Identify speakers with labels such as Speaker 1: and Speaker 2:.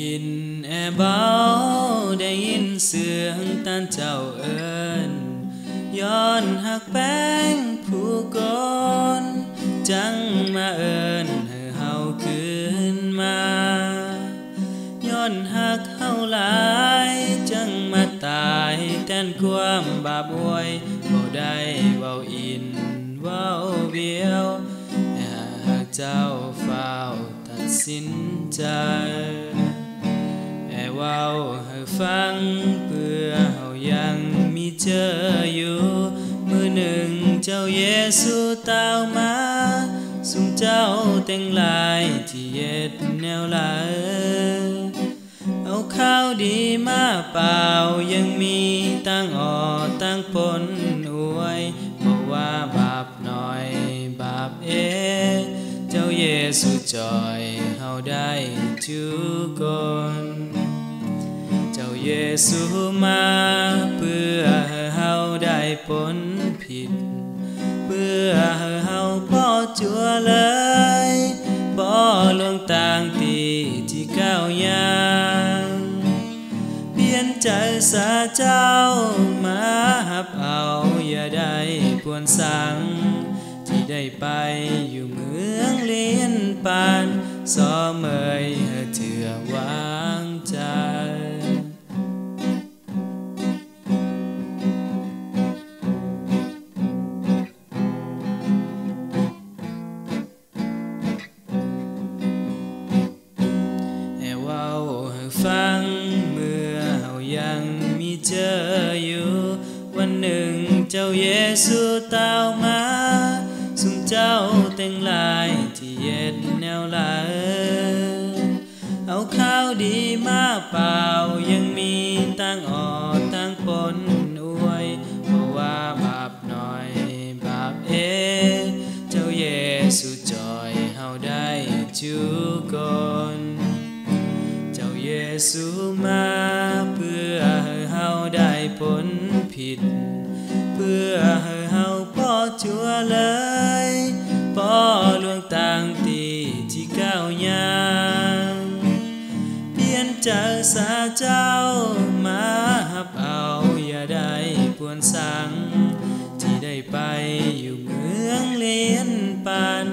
Speaker 1: ยินเบาได้ยินเสียงตานเจ้าเอิ้นย้อนหักแป้งผู้ก่อนจังมาเอิ้นให้เฮาคืนมาย้อนหักเฮาหลายจังมาตายแทนความบาปอวยบ่ได้เว้าอินเว้าเบี้ยวหากเจ้าฝ้าวตัดสินใจเว้าให้ฟังเพื่อเฮายังมีเธออยู่มื้อหนึ่งเจ้าเยซูตาวมาสุ่มเจ้าแต่งลายที่เย็ดแนวหลายเอาข้าวดีมาเปล่ายังมีตั้งอ่อตั้งปนอวยบอกว่าบาปน้อยบาปเจ้าเยซูจอยเฮาได้ทุกคนเจ้าเยซูมาเพื่อให้เฮาได้พ้นผิดเพื่อให้เฮาบ่จัวเลยบ่ลวงต่างตีที่ก้าวยางเปลี่ยนใจสาเจ้ามาหับเอาอย่าได้กวนสังที่ได้ไปอยู่เมืองเลียนปานสอเมยเถื่อวางใจฟังเมื่อเฮายังมีเธออยู่วันหนึ่งเจ้าเยซูตาวมาสุ่มเจ้าแต่งลายที่เย็ดแนวหลายเอาข้าวดีมาเปล่ายังมีตั้งอ่อตั้งปนอวยเพราะว่าบาปน้อยบาปเจ้าเยซูจอยเฮาได้ทุกคนเยซูมาเพื่อให้เฮาได้พ้นผิดเพื่อให้เฮาบ่จัวเลยบ่ลวงต่างตีที่ก้าวยางเปลี่ยนใจสาเจ้ามาหับเอาอย่าได้ปวนสังที่ได้ไปอยู่เมืองเลียนปาน